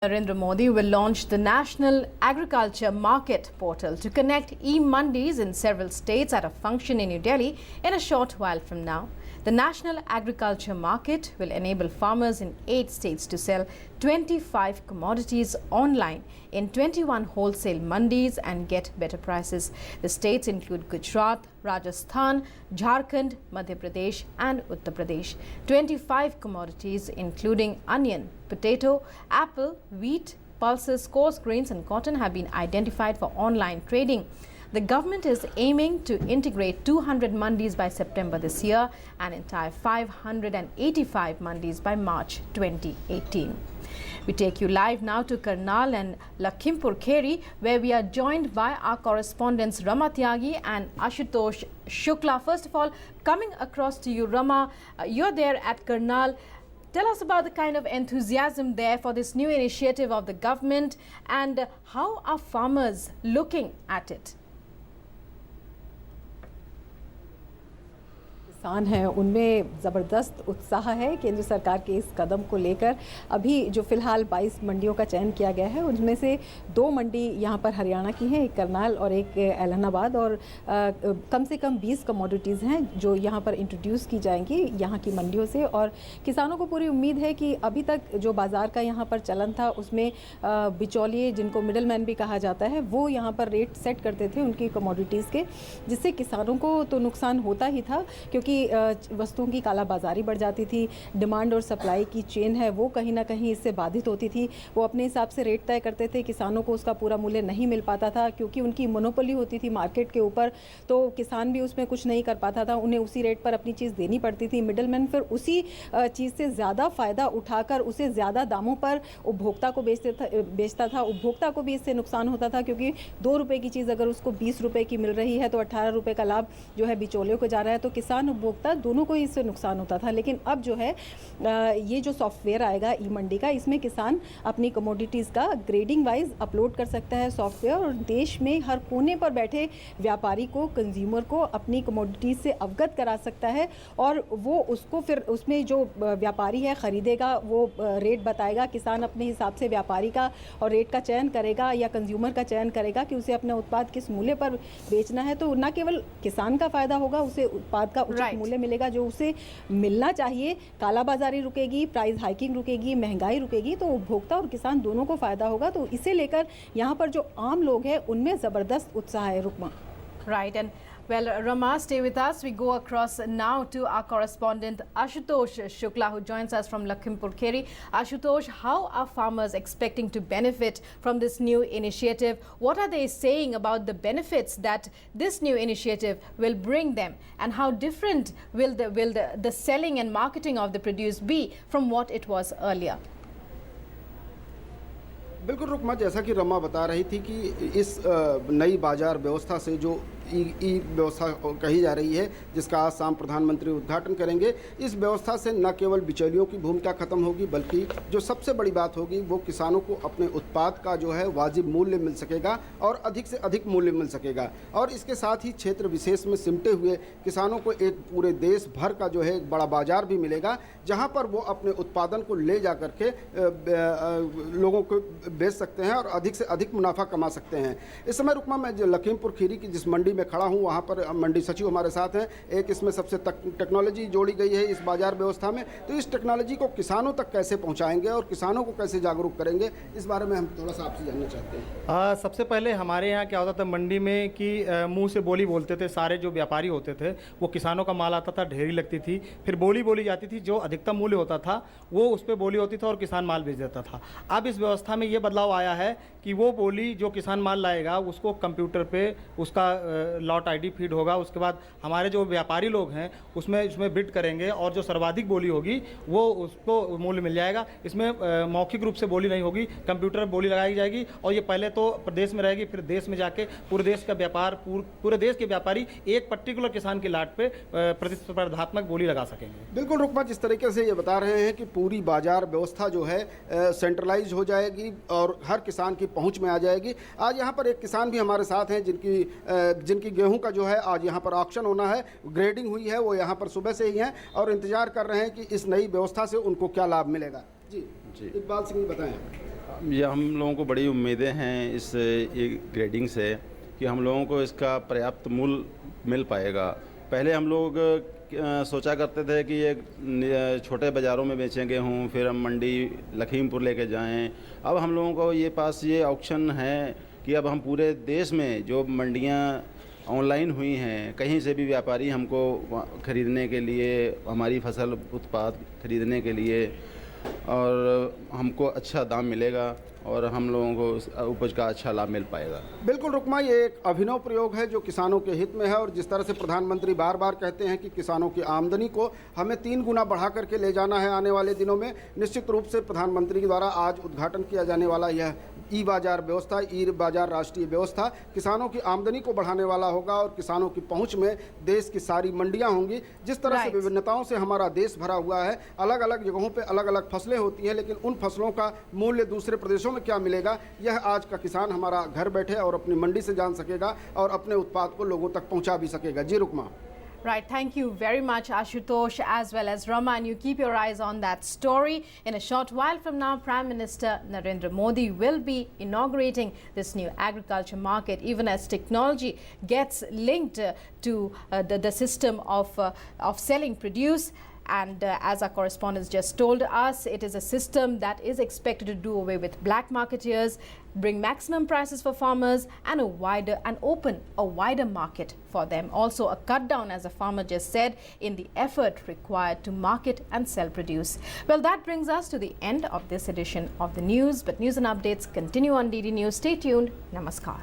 Narendra Modi will launch the National Agriculture Market Portal to connect e-mandis in several states at a function in New Delhi in a short while from now. The National Agriculture Market will enable farmers in 8 states to sell 25 commodities online in 21 wholesale mandis and get better prices. The states include Gujarat, Rajasthan, Jharkhand, Madhya Pradesh and Uttar Pradesh. 25 commodities including onion, potato, apple, wheat, pulses, coarse grains and cotton have been identified for online trading. The government is aiming to integrate 200 mandis by September this year and entire 585 mandis by March 2018. We take you live now to Karnal and Lakhimpur Kheri, where we are joined by our correspondents Rama Tyagi and Ashutosh Shukla. First of all, coming across to you, Rama, you're there at Karnal. Tell us about the kind of enthusiasm there for this new initiative of the government and how are farmers looking at it? किसान हैं उनमें ज़बरदस्त उत्साह है केंद्र सरकार के इस कदम को लेकर। अभी जो फ़िलहाल 22 मंडियों का चयन किया गया है उनमें से 2 मंडी यहाँ पर हरियाणा की हैं, एक करनाल और एक एलनाबाद, और कम से कम 20 कमोडिटीज़ हैं जो यहाँ पर इंट्रोड्यूस की जाएंगी यहाँ की मंडियों से। और किसानों को पूरी उम्मीद है कि अभी तक जो बाज़ार का यहाँ पर चलन था उसमें बिचौलिए, जिनको मिडल मैन भी कहा जाता है, वो यहाँ पर रेट सेट करते थे उनकी कमोडिटीज़ के, जिससे किसानों को तो नुकसान होता ही था क्योंकि वस्तुओं की कालाबाजारी बढ़ जाती थी। डिमांड और सप्लाई की चेन है वो कहीं ना कहीं इससे बाधित होती थी। वो अपने हिसाब से रेट तय करते थे, किसानों को उसका पूरा मूल्य नहीं मिल पाता था क्योंकि उनकी मोनोपोली होती थी मार्केट के ऊपर, तो किसान भी उसमें कुछ नहीं कर पाता था, उन्हें उसी रेट पर अपनी चीज़ देनी पड़ती थी। मिडलमैन फिर उसी चीज़ से ज़्यादा फ़ायदा उठाकर उसे ज़्यादा दामों पर उपभोक्ता को बेचता था। उपभोक्ता को भी इससे नुकसान होता था क्योंकि 2 रुपये की चीज़ अगर उसको 20 रुपये की मिल रही है तो 18 रुपये का लाभ जो है बिचौलियों को जा रहा है, तो किसान उपभोक्ता दोनों को इससे नुकसान होता था। लेकिन अब जो है ये जो सॉफ्टवेयर आएगा ई मंडी का, इसमें किसान अपनी कमोडिटीज़ का ग्रेडिंग वाइज अपलोड कर सकता है सॉफ्टवेयर, और देश में हर कोने पर बैठे व्यापारी को, कंज्यूमर को अपनी कमोडिटीज़ से अवगत करा सकता है और वो उसको फिर उसमें जो व्यापारी है ख़रीदेगा वो रेट बताएगा। किसान अपने हिसाब से व्यापारी का और रेट का चयन करेगा या कंज्यूमर का चयन करेगा कि उसे अपना उत्पाद किस मूल्य पर बेचना है। तो न केवल किसान का फ़ायदा होगा, उसे उत्पाद का उचित मूल्य मिलेगा जो उसे मिलना चाहिए, कालाबाजारी रुकेगी, प्राइस हाइकिंग रुकेगी, महंगाई रुकेगी, तो उपभोक्ता और किसान दोनों को फ़ायदा होगा। तो इसे लेकर यहाँ पर जो आम लोग हैं उनमें ज़बरदस्त उत्साह है। Rukma, Right, and well, Rama, stay with us. We go across now to our correspondent Ashutosh Shukla, who joins us from Lakhimpur Kheri. Ashutosh, how are farmers expecting to benefit from this new initiative? What are they saying about the benefits that this new initiative will bring them, and how different will the selling and marketing of the produce be from what it was earlier? बिल्कुल रुकमा, जैसा कि रमा बता रही थी कि इस नई बाजार व्यवस्था से जो ई व्यवस्था कही जा रही है, जिसका आज शाम प्रधानमंत्री उद्घाटन करेंगे, इस व्यवस्था से न केवल बिचौलियों की भूमिका खत्म होगी बल्कि जो सबसे बड़ी बात होगी वो किसानों को अपने उत्पाद का जो है वाजिब मूल्य मिल सकेगा और अधिक से अधिक मूल्य मिल सकेगा। और इसके साथ ही क्षेत्र विशेष में सिमटे हुए किसानों को एक पूरे देश भर का जो है एक बड़ा बाजार भी मिलेगा, जहाँ पर वो अपने उत्पादन को ले जा करके लोगों को बेच सकते हैं और अधिक से अधिक मुनाफा कमा सकते हैं। इस समय रुकमा, मैं लखीमपुर खीरी की जिस मंडी में खड़ा हूं वहां पर मंडी सचिव हमारे साथ हैं। एक इसमें सबसे टेक्नोलॉजी जोड़ी गई है इस बाजार व्यवस्था में, तो इस टेक्नोलॉजी को किसानों तक कैसे पहुंचाएंगे और किसानों को कैसे जागरूक करेंगे, इस बारे में हम थोड़ा सा आपसे जानना चाहते हैं। सबसे पहले हमारे यहाँ क्या होता था मंडी में कि मुंह से बोली बोलते थे, सारे जो व्यापारी होते थे वो किसानों का माल आता था, ढेरी लगती थी, फिर बोली जाती थी, जो अधिकतम मूल्य होता था वो उस पर बोली होती था और किसान माल बेच देता था। अब इस व्यवस्था में ये बदलाव आया है कि वो बोली जो किसान माल लाएगा उसको कंप्यूटर पे उसका लॉट आईडी फीड होगा, उसके बाद हमारे जो व्यापारी लोग हैं उसमें बिड करेंगे और जो सर्वाधिक बोली होगी वो उसको मूल्य मिल जाएगा। इसमें मौखिक रूप से बोली नहीं होगी, कंप्यूटर बोली लगाई जाएगी और ये पहले तो प्रदेश में रहेगी, फिर देश में जाके पूरे देश का व्यापार, पूरे देश के व्यापारी एक पर्टिकुलर किसान के लाट पे प्रतिस्पर्धात्मक बोली लगा सकेंगे। बिल्कुल रुकमा, जिस तरीके से ये बता रहे हैं कि पूरी बाजार व्यवस्था जो है सेंट्रलाइज हो जाएगी और हर किसान की पहुंच में आ जाएगी। आज यहाँ पर एक किसान भी हमारे साथ हैं जिनकी गेहूं का जो है आज यहाँ पर ऑक्शन होना है, ग्रेडिंग हुई है, वो यहाँ पर सुबह से ही हैं और इंतजार कर रहे हैं कि इस नई व्यवस्था से उनको क्या लाभ मिलेगा। जी जी। इकबाल सिंह बताएं। ये हम लोगों को बड़ी उम्मीदें हैं इस ग्रेडिंग से कि हम लोगों को इसका पर्याप्त मूल्य मिल पाएगा। पहले हम लोग सोचा करते थे कि ये छोटे बाज़ारों में बेचें गेहूँ, फिर हम मंडी लखीमपुर लेके जाएं। अब हम लोगों को ये पास ये ऑप्शन है कि अब हम पूरे देश में जो मंडियाँ ऑनलाइन हुई हैं, कहीं से भी व्यापारी हमको ख़रीदने के लिए, हमारी फसल उत्पाद खरीदने के लिए, और हमको अच्छा दाम मिलेगा और हम लोगों को उपज का अच्छा लाभ मिल पाएगा। बिल्कुल रुकमा, ये एक अभिनव प्रयोग है जो किसानों के हित में है, और जिस तरह से प्रधानमंत्री बार बार कहते हैं कि किसानों की आमदनी को हमें 3 गुना बढ़ा करके ले जाना है आने वाले दिनों में, निश्चित रूप से प्रधानमंत्री के द्वारा आज उद्घाटन किया जाने वाला यह ई बाजार व्यवस्था, ई बाजार राष्ट्रीय व्यवस्था किसानों की आमदनी को बढ़ाने वाला होगा और किसानों की पहुंच में देश की सारी मंडियां होंगी। जिस तरह से विभिन्नताओं से हमारा देश भरा हुआ है, अलग अलग जगहों पे अलग अलग फसलें होती हैं, लेकिन उन फसलों का मूल्य दूसरे प्रदेशों में क्या मिलेगा, यह आज का किसान हमारा घर बैठे और अपनी मंडी से जान सकेगा और अपने उत्पाद को लोगों तक पहुँचा भी सकेगा। जी Rukma. Right, thank you very much, Ashutosh, as well as Rama, and you keep your eyes on that story. In a short while from now, Prime Minister Narendra Modi will be inaugurating this new agriculture market, even as technology gets linked to the system of selling produce. And as our correspondents just told us, it is a system that is expected to do away with black marketeers, bring maximum prices for farmers, and open a wider market for them. Also a cut down, as a farmer just said, in the effort required to market and sell produce. Well, that brings us to the end of this edition of the news. But news and updates continue on DD News. Stay tuned. Namaskar.